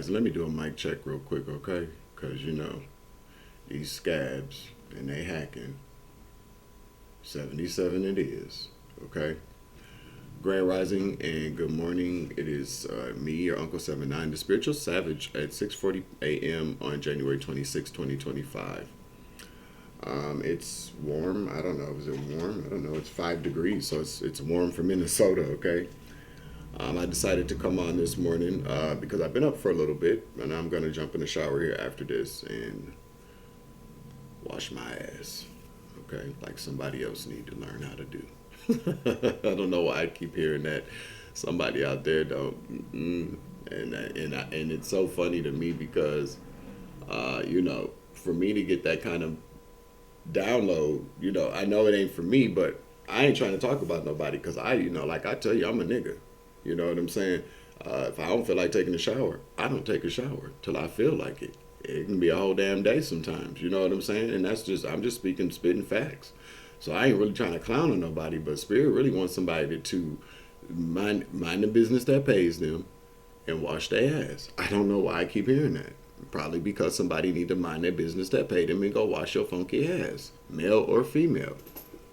guys, let me do a mic check real quick, okay? Because, these scabs and they hacking. 77 it is, okay? Grand Rising and good morning. It is me, your Uncle 79, the Spiritual Savage, at 6:40 a.m. on January 26, 2025. It's warm. I don't know. Is it warm? I don't know. It's 5 degrees, so it's warm for Minnesota, okay? I decided to come on this morning because I've been up for a little bit, and I'm going to jump in the shower here after this and wash my ass, okay? Like somebody else need to learn how to do. I don't know why I keep hearing that. Somebody out there don't. And it's so funny to me because, for me to get that kind of download, I know it ain't for me, but I ain't trying to talk about nobody because like I tell you, I'm a nigga. You know what I'm saying? If I don't feel like taking a shower, I don't take a shower till I feel like it. It can be a whole damn day sometimes. You know what I'm saying? And I'm just spitting facts. So I ain't really trying to clown on nobody, but Spirit really wants somebody to mind the business that pays them and wash their ass. I don't know why I keep hearing that. Probably because somebody need to mind their business that paid them and go wash your funky ass, male or female.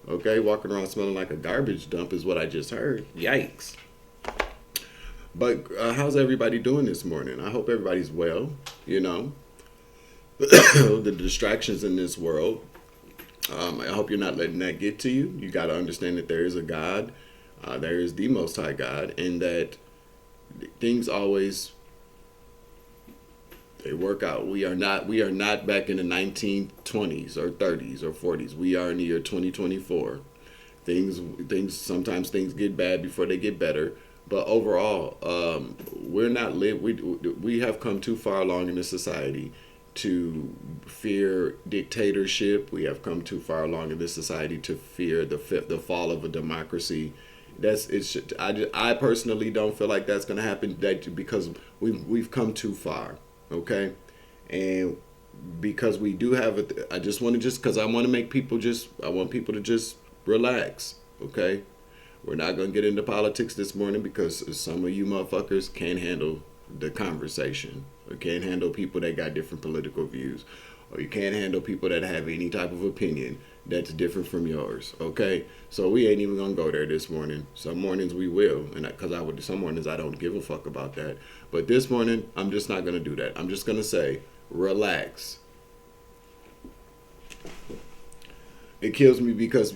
Okay, walking around smelling like a garbage dump is what I just heard. Yikes. But how's everybody doing this morning? I hope everybody's well, The distractions in this world, I hope you're not letting that get to you. You got to understand that there is a God. There is the Most High God, and that things always, they work out. We are not back in the 1920s or 30s or 40s. We are in the year 2024. Sometimes things get bad before they get better. But overall, we have come too far along in this society to fear dictatorship. We have come too far along in this society to fear the fall of a democracy. I personally don't feel like that's going to happen. Because we've come too far, okay, and because we do have it. I want people to just relax, okay. We're not going to get into politics this morning because some of you motherfuckers can't handle the conversation, or can't handle people that got different political views, or you can't handle people that have any type of opinion that's different from yours, okay? So we ain't even going to go there this morning. Some mornings we will, and some mornings I don't give a fuck about that. But this morning, I'm just not going to do that. I'm just going to say, relax. It kills me because,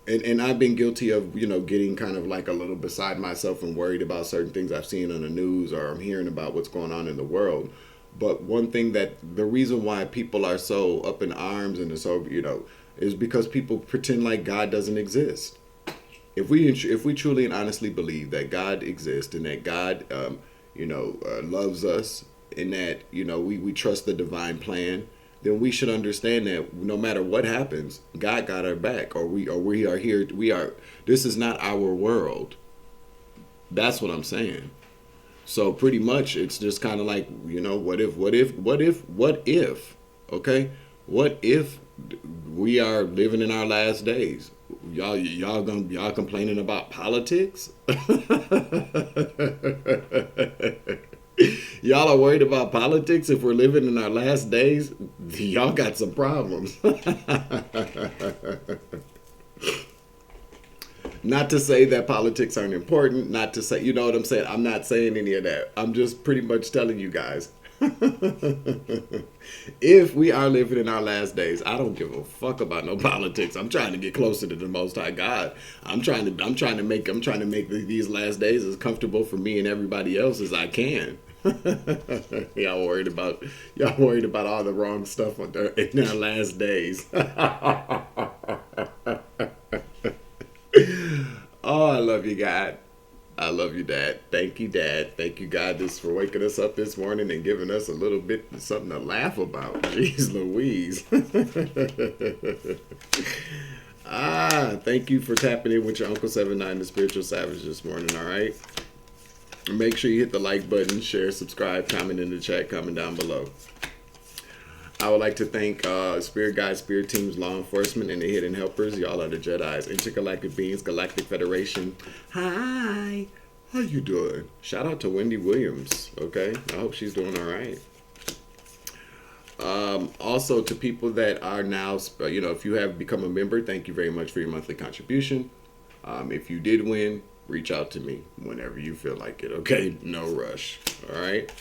and I've been guilty of, getting kind of like a little beside myself and worried about certain things I've seen on the news or I'm hearing about what's going on in the world. But one thing the reason why people are so up in arms and so, is because people pretend like God doesn't exist. If we truly and honestly believe that God exists and that God, loves us and that, we trust the divine plan, then we should understand that no matter what happens, God got our back, or we are here. This is not our world. That's what I'm saying. So pretty much it's just kind of like, what if, okay? What if we are living in our last days? Y'all complaining about politics? Y'all are worried about politics if we're living in our last days? Y'all got some problems. Not to say that politics aren't important, not to say, you know what I'm saying? I'm not saying any of that. I'm just pretty much telling you guys. If we are living in our last days, I don't give a fuck about no politics. I'm trying to get closer to the Most High God. I'm trying to make these last days as comfortable for me and everybody else as I can. Y'all worried about all the wrong stuff in our last days. Oh, I love you, God. I love you, Dad. Thank you, Dad. Thank you, God, for waking us up this morning and giving us a little bit something to laugh about. Jeez Louise. Thank you for tapping in with your Uncle 79, the Spiritual Savage, this morning, all right? Make sure you hit the like button, share, subscribe, comment in the chat, comment down below. I would like to thank Spirit Guides, Spirit Teams, Law Enforcement, and the Hidden Helpers. Y'all are the Jedis. Intergalactic Beings, Galactic Federation. Hi. How you doing? Shout out to Wendy Williams. Okay, I hope she's doing all right. Also, to people that are now, if you have become a member, thank you very much for your monthly contribution. If you did win, reach out to me whenever you feel like it. Okay, no rush. All right.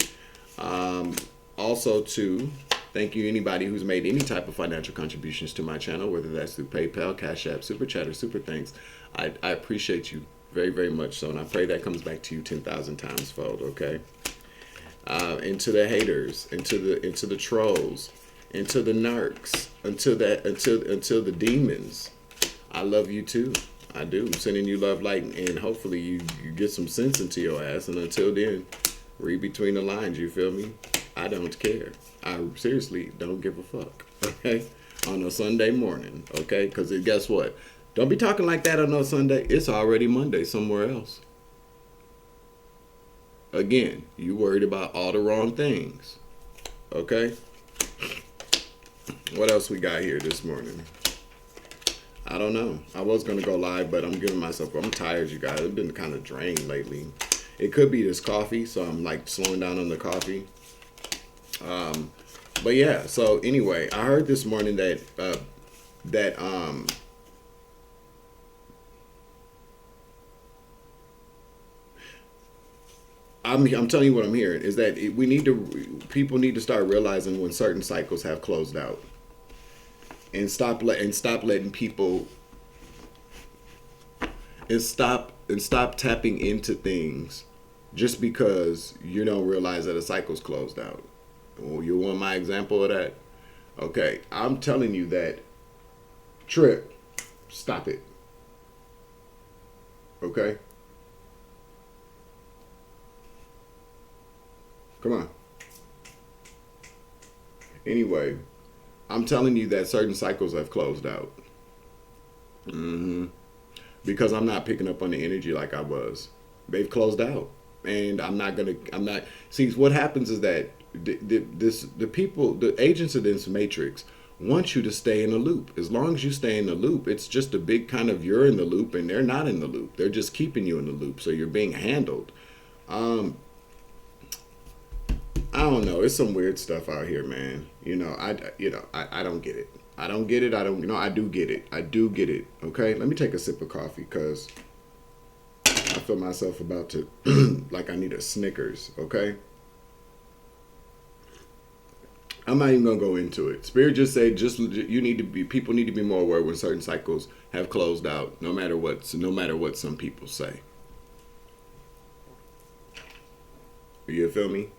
Also, to thank you anybody who's made any type of financial contributions to my channel, whether that's through PayPal, Cash App, Super Chat, or Super Thanks. I appreciate you very, very much so, and I pray that comes back to you 10,000 times fold. Okay. Into the haters, into the trolls, into the narcs, until the demons. I love you too. I do. I'm sending you love, light, and hopefully you get some sense into your ass. And until then, read between the lines. You feel me? I don't care. I seriously don't give a fuck. Okay, on a Sunday morning. Okay, because guess what? Don't be talking like that on a Sunday. It's already Monday somewhere else. Again, you worried about all the wrong things. Okay? What else we got here this morning? I don't know. I was going to go live, but I'm tired, you guys. I've been kind of drained lately. It could be this coffee, so I'm like slowing down on the coffee. But yeah, so anyway, I heard this morning that I'm telling you what I'm hearing is that people need to start realizing when certain cycles have closed out, and stop letting people, and stop tapping into things just because you don't realize that a cycle's closed out. Well, you want my example of that? Okay, I'm telling you that. Trip, stop it. Okay. Come on. Anyway, I'm telling you that certain cycles have closed out. Because I'm not picking up on the energy like I was. They've closed out. And see, what happens is that the agents of this matrix want you to stay in the loop. As long as you stay in the loop, it's just a big kind of you're in the loop and they're not in the loop. They're just keeping you in the loop. So you're being handled. I don't know. It's some weird stuff out here, man. I don't get it. I don't get it. I do get it. I do get it. Okay. Let me take a sip of coffee because I feel myself about to, like I need a Snickers. Okay. I'm not even going to go into it. Spirit just said, people need to be more aware when certain cycles have closed out, no matter what some people say. You feel me?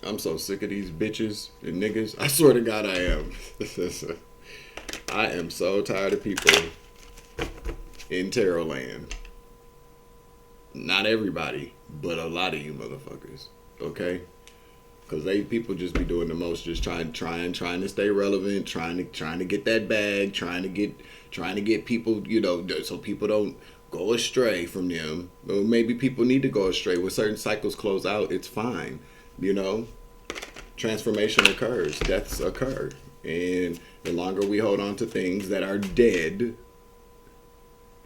I'm so sick of these bitches and niggas. I swear to God I am. I am so tired of people in Tarot Land. Not everybody, but a lot of you motherfuckers. Okay? Because people just be doing the most, just trying to stay relevant, trying to get that bag, trying to get people, so people don't go astray from them. Or maybe people need to go astray. When certain cycles close out, it's fine. Transformation occurs, deaths occur, and the longer we hold on to things that are dead,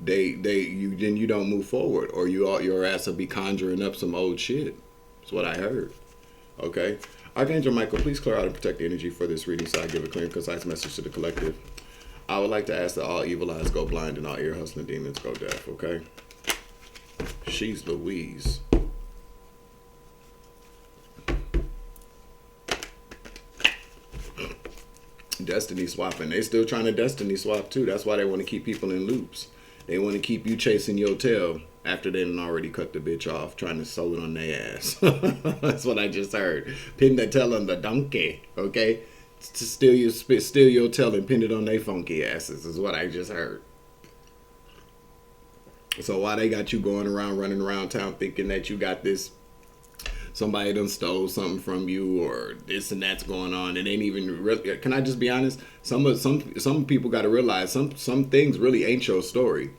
then you don't move forward, or your ass will be conjuring up some old shit. That's what I heard. Okay, Archangel Michael, please clear out and protect the energy for this reading, so I give a clear and concise message to the collective. I would like to ask that all evil eyes go blind and all ear hustling demons go deaf. Okay, she's Louise. Destiny swapping. They still trying to destiny swap too. That's why they want to keep people in loops. They want to keep you chasing your tail after they done already cut the bitch off, trying to sew it on their ass. That's what I just heard. Pin the tail on the donkey, okay? To steal your tail and pin it on their funky asses is what I just heard. So why they got you running around town thinking that you got this, somebody done stole something from you or this and that's going on. It ain't even really, can I just be honest? Some people got to realize some things really ain't your story.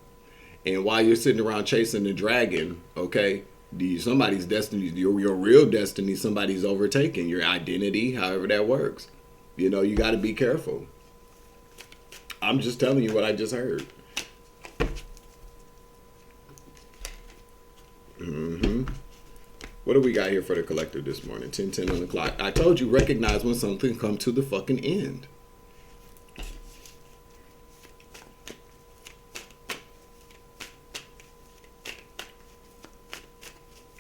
And while you're sitting around chasing the dragon, okay, somebody's destiny, your real destiny, somebody's overtaken your identity, however that works. You got to be careful. I'm just telling you what I just heard. What do we got here for the collective this morning? 10:10 on the clock. I told you, recognize when something comes to the fucking end.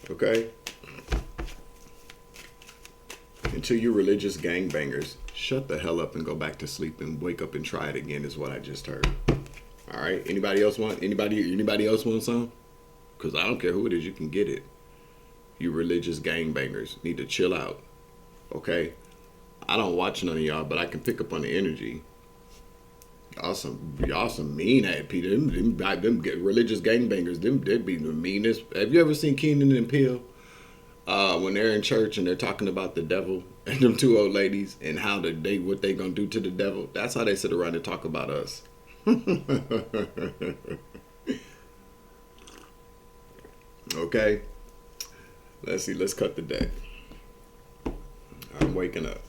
Okay? Until you religious gangbangers, shut the hell up and go back to sleep and wake up and try it again is what I just heard. All right? Anybody else want some? Because I don't care who it is, you can get it. You religious gangbangers need to chill out. Okay? I don't watch none of y'all, but I can pick up on the energy. Y'all some mean ass people. Them religious gangbangers, they'd be the meanest. Have you ever seen Keenan and Peele? When they're in church and they're talking about the devil and them two old ladies and how what they gonna do to the devil. That's how they sit around and talk about us. Okay. Let's see. Let's cut the deck. I'm waking up.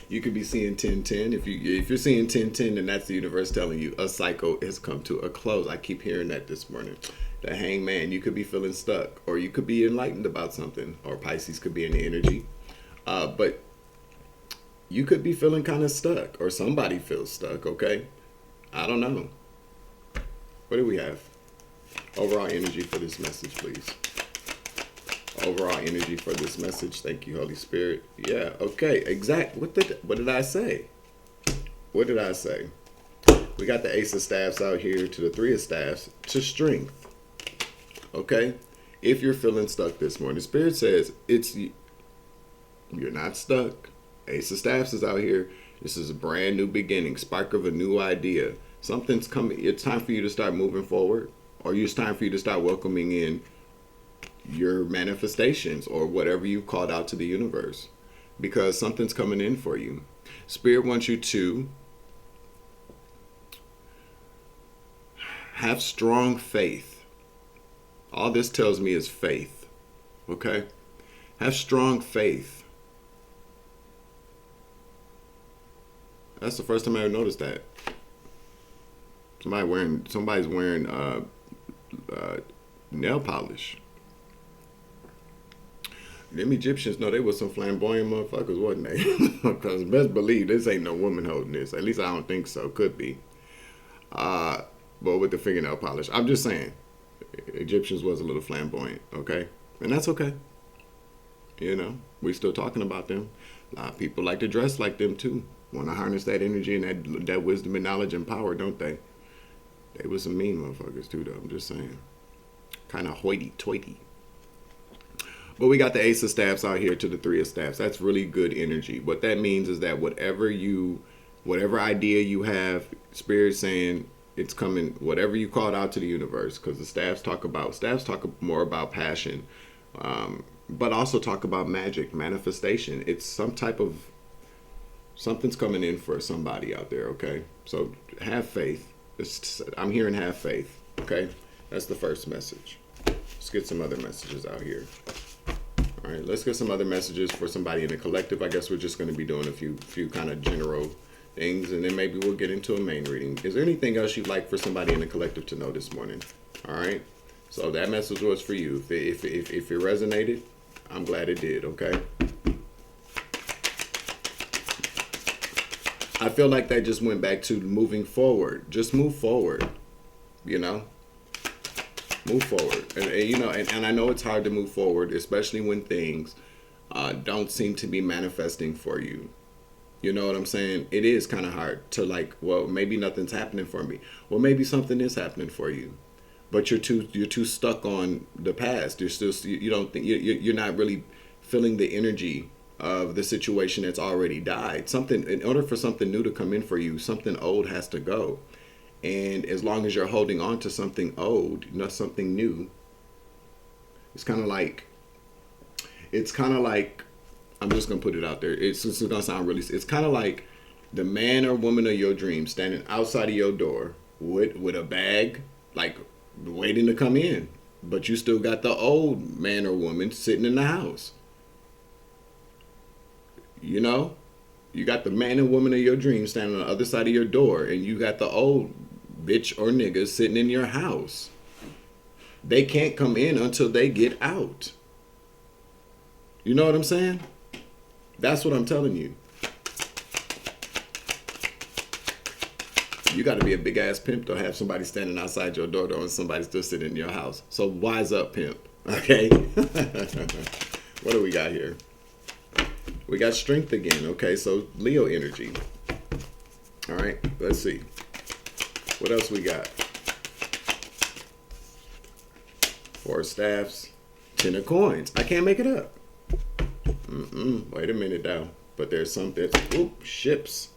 You could be seeing 10:10. If you're seeing 10:10, then that's the universe telling you a cycle has come to a close. I keep hearing that this morning. The hangman, you could be feeling stuck, or you could be enlightened about something, or Pisces could be in the energy. But you could be feeling kind of stuck, or somebody feels stuck, okay? I don't know. What do we have? Overall energy for this message, please. Overall energy for this message. Thank you, Holy Spirit. Yeah, okay, exact. What did I say? What did I say? We got the Ace of Staffs out here to the Three of Staffs to strength. Okay? If you're feeling stuck this morning, Spirit says you're not stuck. Ace of Staffs is out here. This is a brand new beginning, spark of a new idea. Something's coming. It's time for you to start moving forward, or it's time for you to start welcoming in your manifestations or whatever you've called out to the universe, because something's coming in for you. Spirit wants you to have strong faith. All this tells me is faith. Okay? Have strong faith. That's the first time I ever noticed that. Somebody's wearing nail polish. Them Egyptians, no, they were some flamboyant motherfuckers, wasn't they? Because best believe this ain't no woman holding this. At least I don't think so. Could be. But with the fingernail polish. I'm just saying. Egyptians was a little flamboyant, okay? And that's okay. We're still talking about them. A lot of people like to dress like them too. Want to harness that energy and that wisdom and knowledge and power, don't they? They were some mean motherfuckers too, though. I'm just saying. Kind of hoity-toity. But we got the Ace of Staffs out here to the Three of Staffs. That's really good energy. What that means is that whatever idea you have, Spirit saying it's coming, whatever you called out to the universe, because the staffs talk more about passion, but also talk about magic, manifestation. It's something's coming in for somebody out there, okay? So have faith. I'm hearing have faith, okay? That's the first message. Let's get some other messages out here. All right, let's get some other messages for somebody in the collective. I guess we're just going to be doing a few kind of general things, and then maybe we'll get into a main reading. Is there anything else you'd like for somebody in the collective to know this morning? All right, so that message was for you. If it resonated, I'm glad it did, okay? I feel like that just went back to moving forward. Just move forward, Move forward. And I know it's hard to move forward, especially when things don't seem to be manifesting for you. You know what I'm saying? It is kind of hard to well, maybe nothing's happening for me. Well, maybe something is happening for you, but you're too stuck on the past. You're not really feeling the energy of the situation that's already died. In order for something new to come in for you, something old has to go. And as long as you're holding on to something old, not something new, it's kind of like, I'm just going to put it out there. It's going to sound really, it's kind of like the man or woman of your dreams standing outside of your door with a bag, waiting to come in. But you still got the old man or woman sitting in the house. You know, you got the man and woman of your dreams standing on the other side of your door, and you got the old bitch or nigga sitting in your house. They can't come in until they get out. You know what I'm saying? That's what I'm telling you. You got to be a big ass pimp to have somebody standing outside your door and somebody still sitting in your house. So wise up, pimp. Okay? What do we got here? We got strength again. Okay, so Leo energy. All right, let's see. What else we got? 4 staffs, 10 of coins. I can't make it up. Wait a minute now. But there's something. Ships.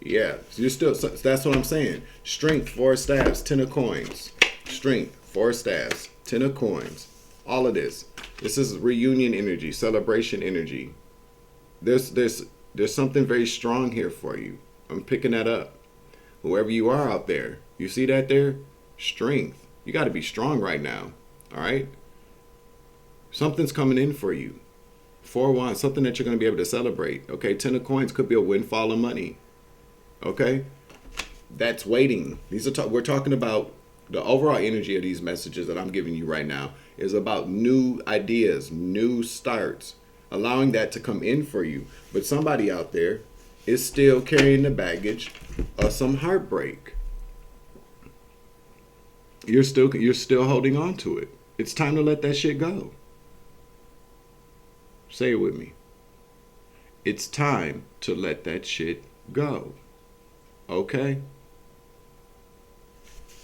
Yeah, so you're still. So that's what I'm saying. Strength, 4 staffs, 10 of coins. Strength, 4 staffs, 10 of coins. All of this. This is reunion energy, celebration energy. There's something very strong here for you. I'm picking that up. Whoever you are out there, you see that there? Strength. You got to be strong right now. All right. Something's coming in for you. 4 wands, something that you're going to be able to celebrate. Okay, 10 of coins could be a windfall of money. Okay, that's waiting. We're talking about the overall energy of these messages that I'm giving you right now is about new ideas, new starts, allowing that to come in for you. But somebody out there is still carrying the baggage of some heartbreak. You're still holding on to it. It's time to let that shit go. Say it with me. It's time to let that shit go. Okay?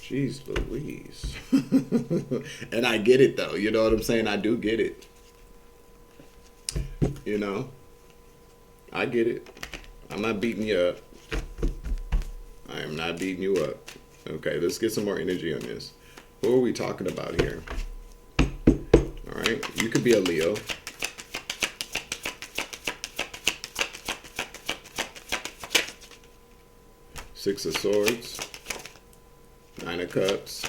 Jeez Louise. And I get it though. You know what I'm saying? I do get it. You know? I get it. I'm not beating you up. I am not beating you up. Okay, let's get some more energy on this. What are we talking about here? All right, you could be a Leo. Six of Swords, 9 of Cups,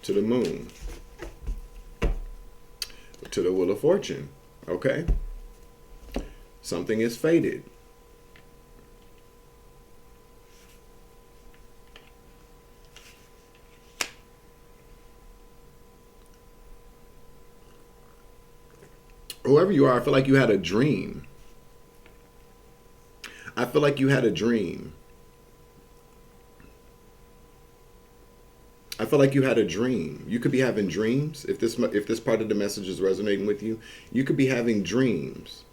to the Moon, to the Wheel of Fortune. Okay, something is fated. Whoever you are, I feel like you had a dream. I feel like you had a dream. I feel like you had a dream. You could be having dreams. If this part of the message is resonating with you, you could be having dreams.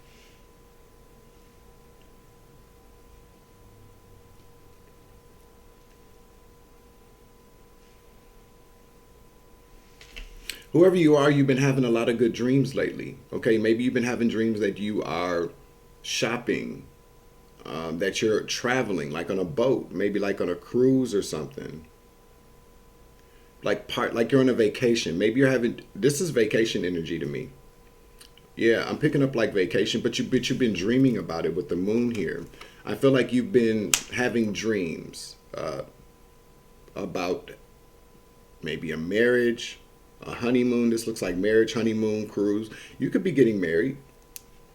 Whoever you are, you've been having a lot of good dreams lately. Okay, maybe you've been having dreams that you are shopping, that you're traveling, like on a boat, maybe like on a cruise or something. Like you're on a vacation. Maybe you're having, this is vacation energy to me. Yeah, I'm picking up like vacation, but you've been dreaming about it with the moon here. I feel like you've been having dreams about maybe a marriage, a honeymoon. This looks like marriage, honeymoon, cruise. You could be getting married,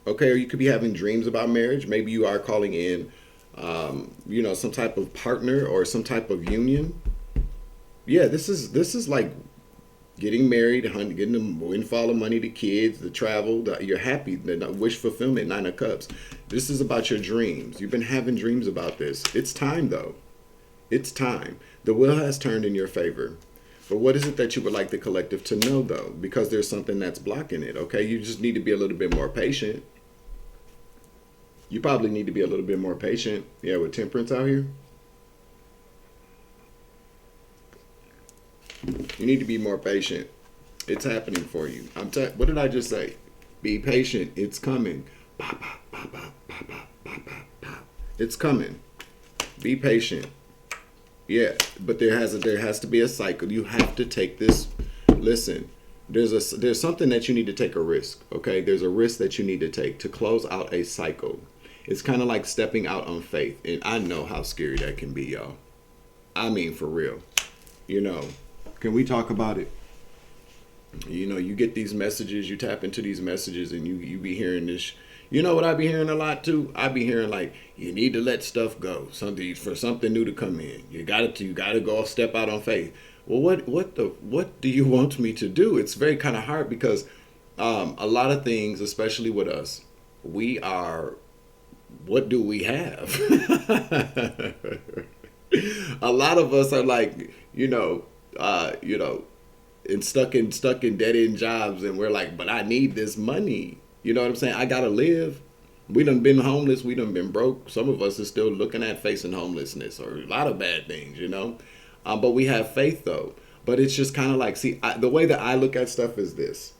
okay? Or you could be having dreams about marriage. Maybe you are calling in, some type of partner or some type of union. Yeah, this is like getting married, getting a windfall of money to kids, the travel, you're happy, the wish fulfillment, 9 of Cups. This is about your dreams. You've been having dreams about this. It's time, though. It's time. The wheel has turned in your favor. But what is it that you would like the collective to know, though? Because there's something that's blocking it, okay? You just need to be a little bit more patient. You probably need to be a little bit more patient. Yeah, with Temperance out here. You need to be more patient. It's happening for you. What did I just say? Be patient. It's coming. Pop, pop, pop, pop, pop, pop, pop, pop, pop. It's coming. Be patient. Yeah, but there has to be a cycle. You have to take this. Listen, there's something that you need to take a risk. Okay, there's a risk that you need to take to close out a cycle. It's kind of like stepping out on faith, and I know how scary that can be, y'all. I mean, for real. Can we talk about it? You get these messages, you tap into these messages, and you be hearing this. You know what I be hearing a lot too? I be hearing like you need to let stuff go. Something for something new to come in. You gotta go step out on faith. Well, what do you want me to do? It's very kind of hard because a lot of things, especially with us, we are. What do we have? A lot of us are like, and stuck in dead end jobs, and we're like, but I need this money. You know what I'm saying? I gotta live. We done been homeless. We done been broke. Some of us are still looking at facing homelessness or a lot of bad things. But we have faith though. But it's just kind of like, see, the way that I look at stuff is this.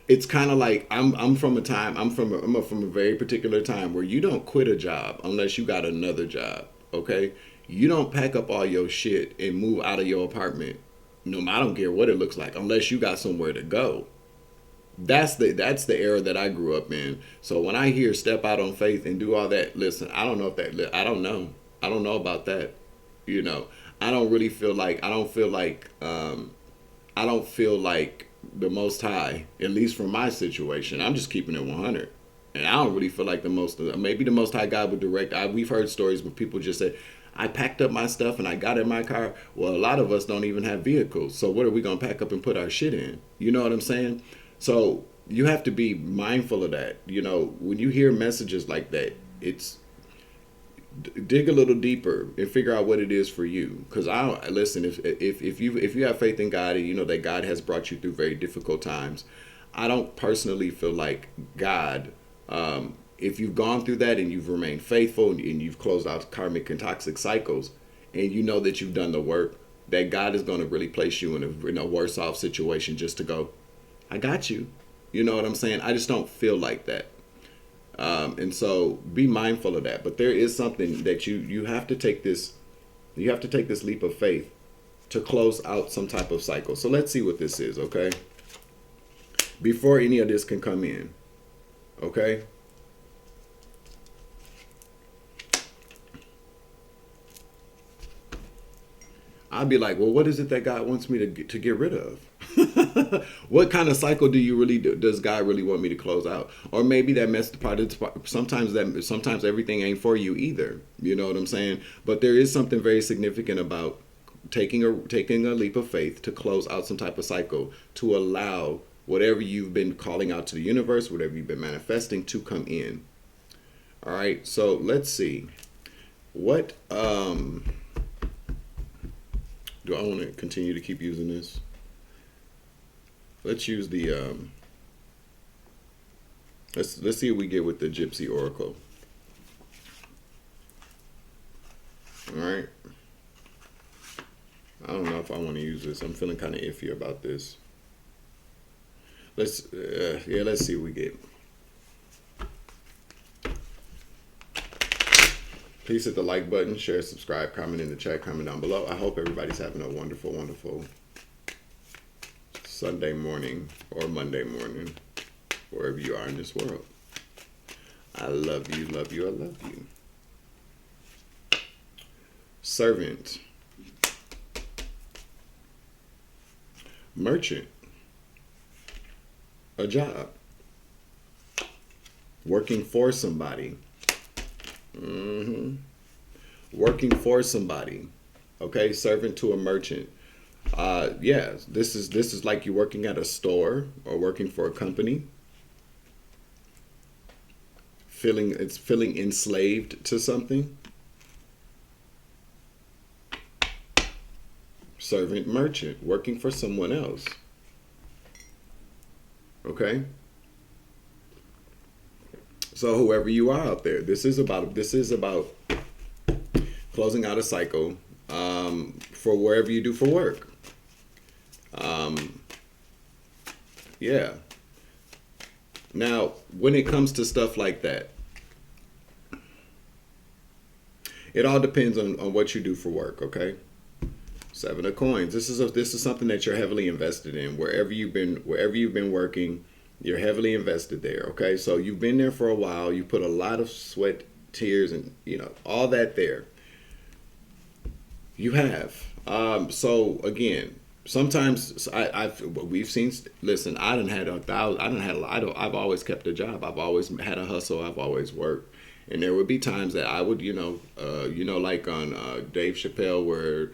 It's kind of like I'm from a time I'm from a very particular time where you don't quit a job unless you got another job. Okay, you don't pack up all your shit and move out of your apartment. No, I don't care what it looks like unless you got somewhere to go. That's the era that I grew up in. So when I hear step out on faith and do all that, listen, I don't know if that I don't know about that. You know, I don't really feel like I don't feel like the Most High, at least from my situation. I'm just keeping it 100. And I don't really feel like maybe the Most High God would direct. We've heard stories where people just say, I packed up my stuff and I got in my car. Well, a lot of us don't even have vehicles. So what are we going to pack up and put our shit in? You know what I'm saying? So you have to be mindful of that. When you hear messages like that, it's dig a little deeper and figure out what it is for you. Because I don't listen. If you have faith in God and you know that God has brought you through very difficult times, I don't personally feel like God. If you've gone through that and you've remained faithful and you've closed out karmic and toxic cycles, and you know that you've done the work, that God is going to really place you in a worse off situation just to go, I got you. You know what I'm saying? I just don't feel like that. And so be mindful of that. But there is something that you have to take this leap of faith to close out some type of cycle. So let's see what this is, okay? Before any of this can come in, okay? I'd be like, well, what is it that God wants me to get rid of? What kind of cycle does God really want me to close out? Or maybe sometimes everything ain't for you either. You know what I'm saying? But there is something very significant about taking a leap of faith to close out some type of cycle, to allow whatever you've been calling out to the universe, whatever you've been manifesting, to come in. All right. So let's see. What do I want to continue to keep using this? Let's use the let's see what we get with the Gypsy Oracle. All right. I don't know if I want to use this. I'm feeling kind of iffy about this. Let's see what we get. Please hit the like button, share, subscribe, comment in the chat, comment down below. I hope everybody's having a wonderful, wonderful Sunday morning or Monday morning, wherever you are in this world. I love you, love you, I love you. Servant. Merchant. A job. Working for somebody. Working for somebody. Okay, servant to a merchant. This is like you're working at a store or working for a company. Feeling enslaved to something. Servant, merchant, working for someone else. Okay? So whoever you are out there, this is about closing out a cycle for wherever you do for work. Yeah. Now, when it comes to stuff like that, it all depends on what you do for work, okay? Seven of Coins. This is something that you're heavily invested in. Wherever you've been working, you're heavily invested there, okay? So you've been there for a while. You put a lot of sweat, tears, and all that there. You have. So again, sometimes we've seen. Listen, I done had a thousand. I done had. I've always kept a job. I've always had a hustle. I've always worked, and there would be times that I would, like on Dave Chappelle, where,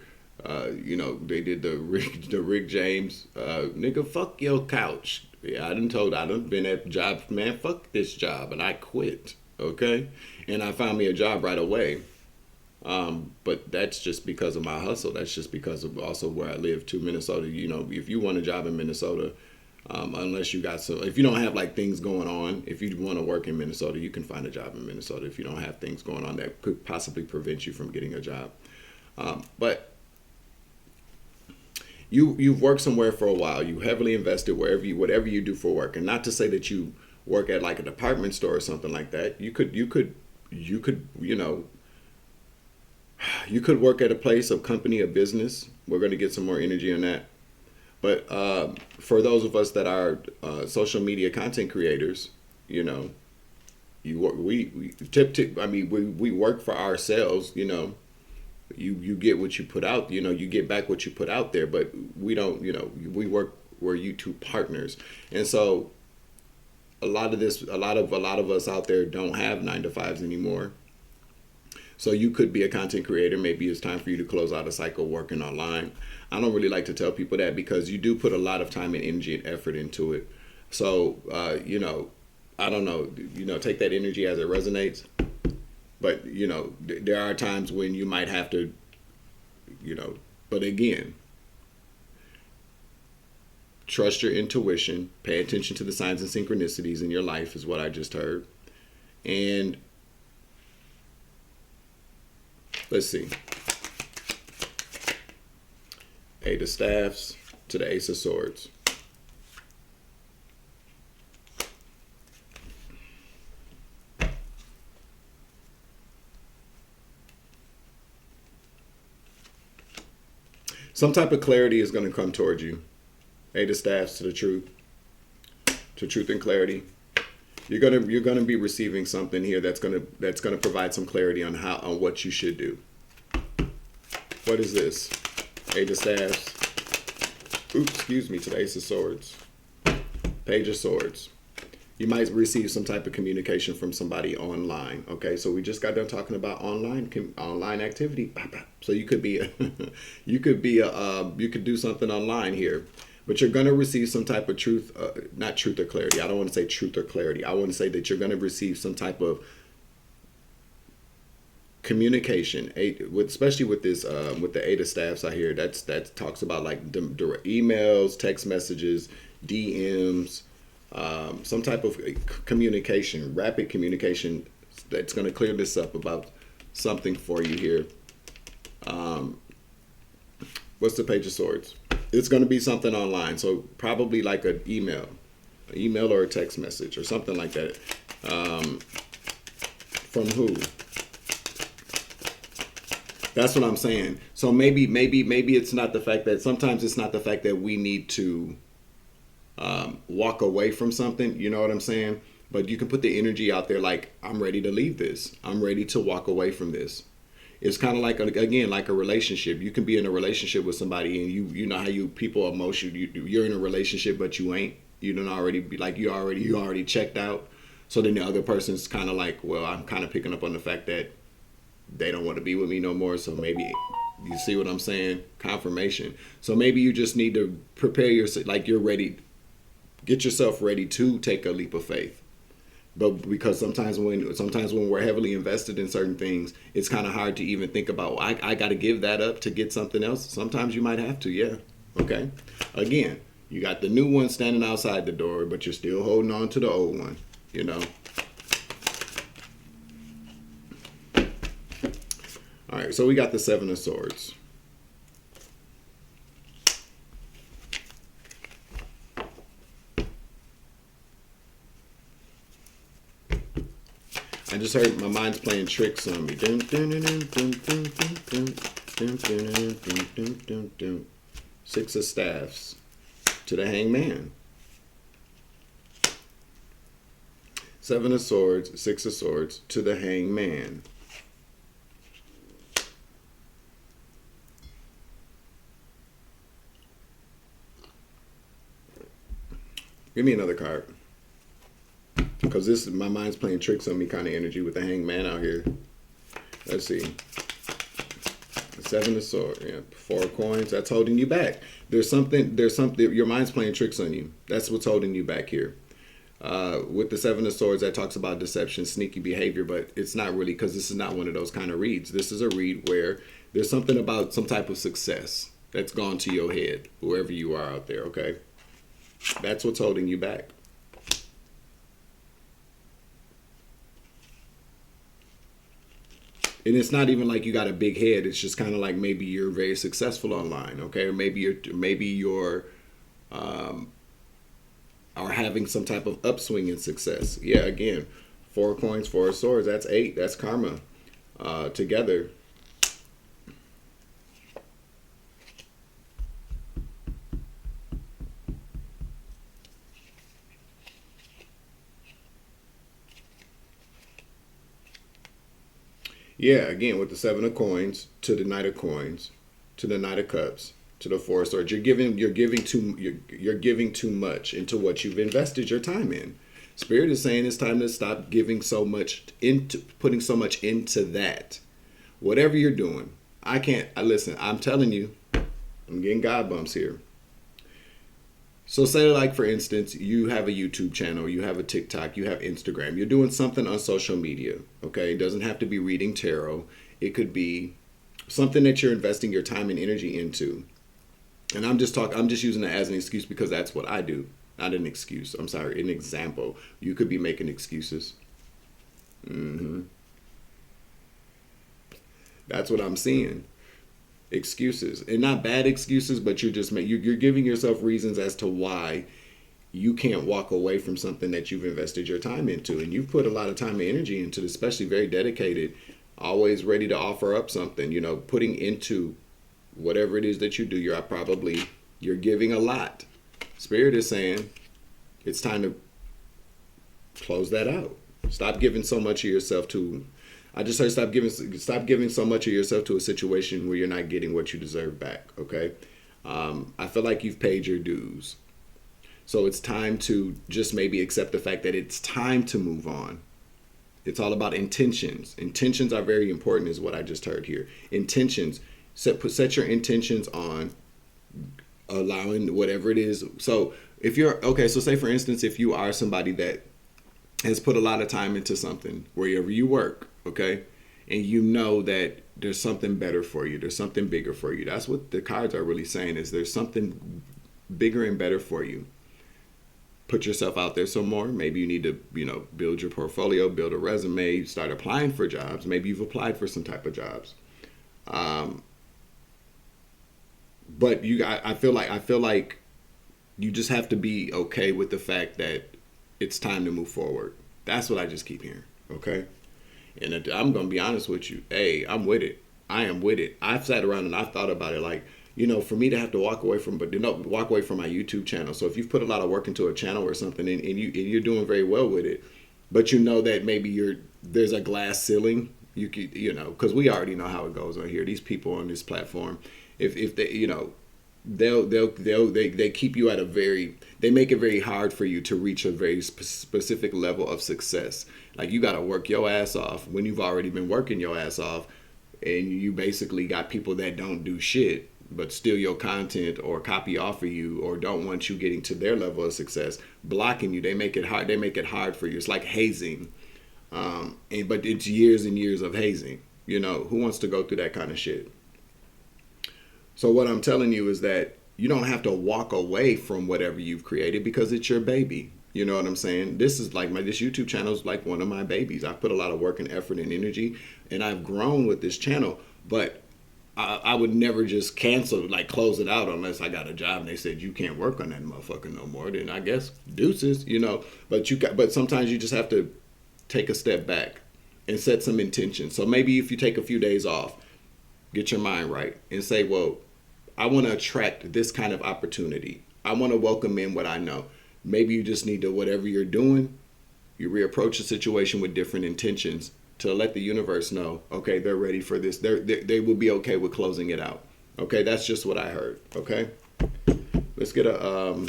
they did the Rick James, nigga, fuck your couch. Yeah, I done been at jobs, man, fuck this job, and I quit. Okay, and I found me a job right away. But that's just because of my hustle. That's just because of also where I live too, Minnesota. If you want a job in Minnesota, unless you got if you don't have like things going on, if you want to work in Minnesota, you can find a job in Minnesota. If you don't have things going on that could possibly prevent you from getting a job, but you've worked somewhere for a while. You heavily invested whatever you do for work, and not to say that you work at like a department store or something like that. You could work at a place, a company, a business. We're going to get some more energy on that. But for those of us that are social media content creators, we work for ourselves. You get what you put out. You get back what you put out there. But we don't. We're YouTube partners, and so a lot of us out there don't have 9-to-5s anymore. So you could be a content creator. Maybe it's time for you to close out a cycle working online. I don't really like to tell people that because you do put a lot of time and energy and effort into it. So, I don't know, take that energy as it resonates. But, there are times when you might have to, but again, trust your intuition, pay attention to the signs and synchronicities in your life is what I just heard. And let's see. Eight of Staffs to the Ace of Swords. Some type of clarity is going to come towards you. Eight of Staffs to the truth. To truth and clarity. You're gonna be receiving something here that's gonna provide some clarity on what you should do. What is this? Eight of Staffs. Oops, excuse me. To the Ace of Swords. Page of Swords. You might receive some type of communication from somebody online. Okay, so we just got done talking about online activity. So you could you could do something online here. But you're going to receive some type of truth, not truth or clarity. I don't want to say truth or clarity. I want to say that you're going to receive some type of communication, especially with this, with the Eight of Staffs out here. That talks about like direct emails, text messages, DMs, some type of communication, rapid communication that's going to clear this up about something for you here. What's the Page of Swords? It's going to be something online, so probably like an email or a text message or something like that. From who? That's what I'm saying. So maybe it's not the fact that sometimes it's not the fact that we need to walk away from something. You know what I'm saying? But you can put the energy out there like, I'm ready to leave this. I'm ready to walk away from this. It's kind of like, again, like a relationship. You can be in a relationship with somebody and you know how people emotion. You're in a relationship, but you ain't. You don't already be like, you already checked out. So then the other person's kind of like, well, I'm kind of picking up on the fact that they don't want to be with me no more. So maybe, you see what I'm saying? Confirmation. So maybe you just need to prepare yourself, like you're ready, get yourself ready to take a leap of faith. But because sometimes when we're heavily invested in certain things, it's kind of hard to even think about, well, I got to give that up to get something else. Sometimes you might have to, yeah. Okay. Again, you got the new one standing outside the door, but you're still holding on to the old one, you know. All right, so we got the Seven of Swords. I just heard my mind's playing tricks on me. Six of Staffs to the Hangman. Seven of Swords, Six of Swords to the Hangman. Give me another card. Because this my mind's playing tricks on me kind of energy with the hangman out here. Let's see. Seven of Swords, yeah, 4 of Coins. That's holding you back. There's something. Your mind's playing tricks on you. That's what's holding you back here. With the Seven of Swords, that talks about deception, sneaky behavior, but it's not really, because this is not one of those kind of reads. This is a read where there's something about some type of success that's gone to your head, whoever you are out there. Okay, that's what's holding you back. And it's not even like you got a big head. It's just kind of like maybe you're very successful online, okay? Or maybe you're are having some type of upswing in success. Yeah, again, 4 of Coins, 4 of Swords. That's 8. That's karma together. Yeah, again, with the 7 of Coins to the Knight of Coins to the Knight of Cups to the 4 of Swords, you're giving too much into what you've invested your time in. Spirit is saying it's time to stop giving so much into, putting so much into that. Whatever you're doing, listen. I'm telling you, I'm getting God bumps here. So say, like, for instance, you have a YouTube channel, you have a TikTok, you have Instagram. You're doing something on social media, okay? It doesn't have to be reading tarot. It could be something that you're investing your time and energy into. And I'm just using it as an excuse because that's what I do. Not an excuse. I'm sorry, an example. You could be making excuses. That's what I'm seeing. Excuses, and not bad excuses, but you're giving yourself reasons as to why you can't walk away from something that you've invested your time into, and you've put a lot of time and energy into, especially very dedicated, always ready to offer up something, putting into whatever it is that you do. You're giving a lot. Spirit is saying it's time to close that out. Stop giving so much of yourself to I just say stop giving so much of yourself to a situation where you're not getting what you deserve back. Okay, I feel like you've paid your dues, so it's time to just maybe accept the fact that it's time to move on. It's all about intentions. Intentions are very important, is what I just heard here. Intentions. Set your intentions on allowing whatever it is. So if you're okay, so say for instance, if you are somebody that has put a lot of time into something wherever you work, okay, and you know that there's something better for you, there's something bigger for you. That's what the cards are really saying, is there's something bigger and better for you. Put yourself out there some more. Maybe you need to, build your portfolio, build a resume, start applying for jobs. Maybe you've applied for some type of jobs. But I feel like you just have to be okay with the fact that it's time to move forward. That's what I just keep hearing. Okay. And I'm going to be honest with you. Hey, I'm with it. I am with it. I've sat around and I've thought about it, like, for me to have to walk away from my YouTube channel. So if you've put a lot of work into a channel or something and you're doing very well with it, but that maybe there's a glass ceiling, because we already know how it goes on here. These people on this platform, if they, they keep you at they make it very hard for you to reach a very specific level of success. Like, you got to work your ass off when you've already been working your ass off, and you basically got people that don't do shit but steal your content or copy off of you or don't want you getting to their level of success, blocking you. They make it hard for you. It's like hazing, but it's years and years of hazing. Who wants to go through that kind of shit? So what I'm telling you is that you don't have to walk away from whatever you've created because it's your baby. You know what I'm saying? This is like this YouTube channel is like one of my babies. I've put a lot of work and effort and energy, and I've grown with this channel. But I would never just close it out unless I got a job and they said you can't work on that motherfucker no more. Then I guess deuces, But sometimes you just have to take a step back and set some intention. So maybe if you take a few days off, get your mind right and say, well, I want to attract this kind of opportunity. I want to welcome in what I know. Maybe you just need to, whatever you're doing, you reapproach the situation with different intentions to let the universe know, okay, they're ready for this. They will be okay with closing it out. Okay, that's just what I heard. Okay, let's get a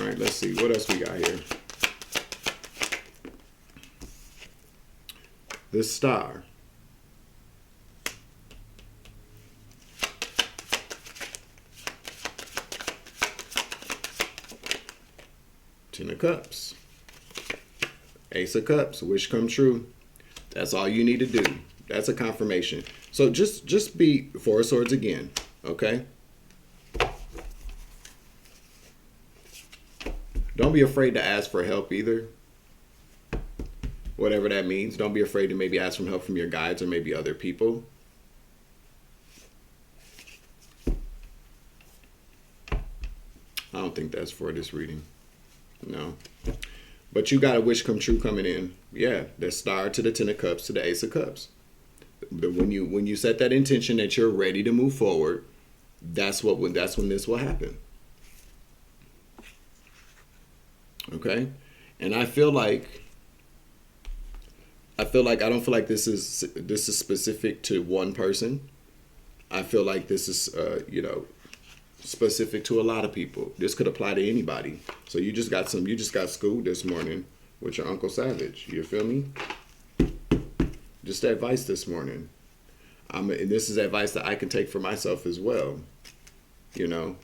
All right, let's see. What else we got here? The Star. Ten of Cups. Ace of Cups. Wish come true. That's all you need to do. That's a confirmation. So just be Four of Swords again, okay? Don't be afraid to ask for help either. Whatever that means. Don't be afraid to maybe ask for help from your guides or maybe other people. I don't think that's for this reading. No. But you got a wish come true coming in. Yeah, the Star to the Ten of Cups to the Ace of Cups. When you set that intention that you're ready to move forward, that's when this will happen. Okay? And I don't feel like this is specific to one person. I feel like this is specific to a lot of people. This could apply to anybody. So you just got schooled this morning with your Uncle Savage. You feel me? Just advice this morning. And this is advice that I can take for myself as well. You know,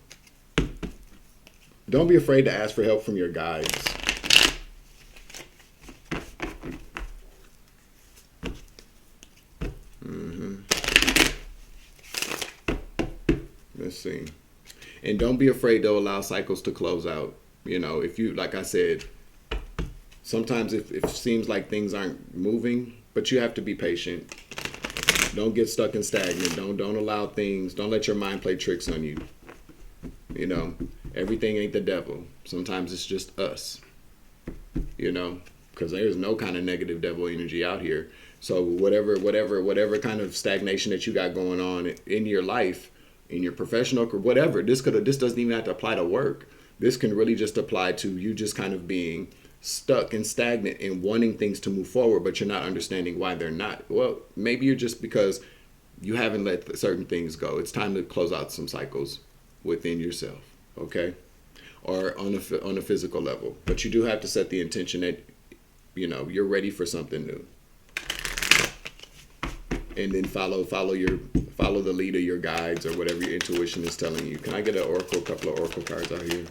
don't be afraid to ask for help from your guides. Let's see. And don't be afraid to allow cycles to close out. You know, if you, like I said, sometimes if it seems like things aren't moving, but you have to be patient. Don't get stuck and stagnant. Don't allow things, don't let your mind play tricks on you. You know, everything ain't the devil. Sometimes it's just us. You know, because there's no kind of negative devil energy out here. So whatever kind of stagnation that you got going on in your life, in your professional career, whatever, this doesn't even have to apply to work. This can really just apply to you just kind of being stuck and stagnant and wanting things to move forward, but you're not understanding why they're not. Well, maybe you're just because you haven't let certain things go. It's time to close out some cycles within yourself, okay? Or on a physical level. But you do have to set the intention that, you know, you're ready for something new. And then follow the lead of your guides or whatever your intuition is telling you. Can I get a couple of oracle cards out here?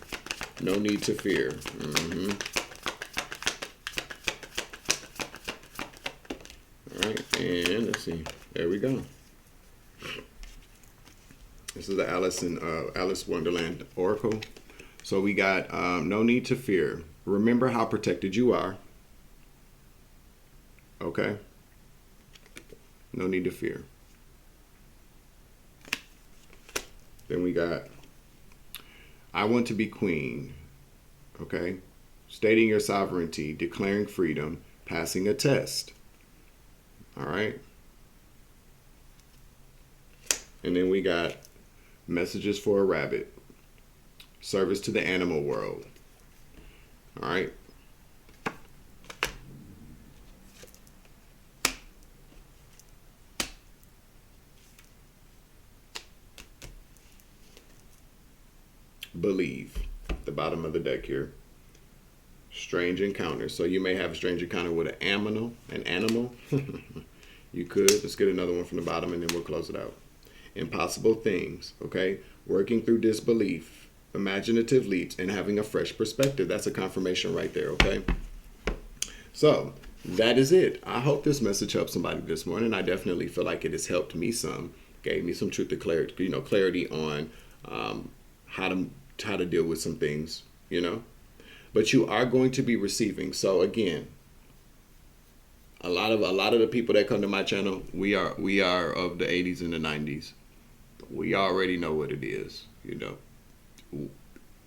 No need to fear. All right, and let's see. There we go. This is the Alice Wonderland Oracle. So we got no need to fear. Remember how protected you are. Okay. No need to fear. Then we got, I want to be queen. Okay. Stating your sovereignty, declaring freedom, passing a test. All right. And then we got messages for a rabbit. Service to the animal world. All right. Believe, the bottom of the deck here. Strange encounters. So you may have a strange encounter with an animal. You could. Let's get another one from the bottom and then we'll close it out. Impossible things, okay? Working through disbelief, imaginative leaps, and having a fresh perspective. That's a confirmation right there, okay? So that is it. I hope this message helped somebody this morning. I definitely feel like it has helped me some. Gave me some truth to clarity on how to deal with some things, you know. But you are going to be receiving. So again, a lot of the people that come to my channel, we are of the 80s and the 90s. We already know what it is, you know.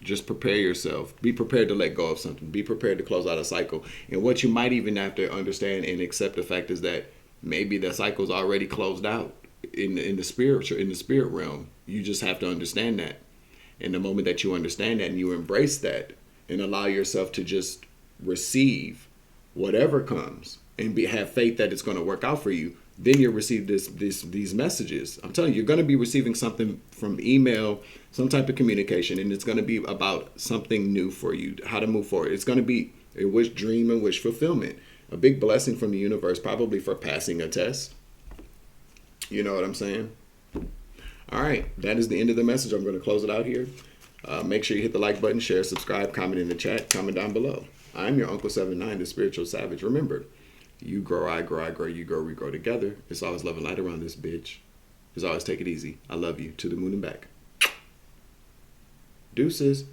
Just prepare yourself. Be prepared to let go of something. Be prepared to close out a cycle. And what you might even have to understand and accept the fact is that maybe the cycle's already closed out in the spirit realm. You just have to understand that. And the moment that you understand that and you embrace that and allow yourself to just receive whatever comes and have faith that it's going to work out for you, then you'll receive these messages. I'm telling you, you're going to be receiving something from email, some type of communication, and it's going to be about something new for you, how to move forward. It's going to be a wish, dream, and wish fulfillment. A big blessing from the universe, probably for passing a test. You know what I'm saying? All right, that is the end of the message. I'm going to close it out here. Make sure you hit the like button, share, subscribe, comment in the chat, comment down below. I'm your Uncle 79, the Spiritual Savage. Remember, you grow, I grow, I grow, you grow, we grow together. It's always love and light around this bitch. It's always take it easy. I love you. To the moon and back. Deuces.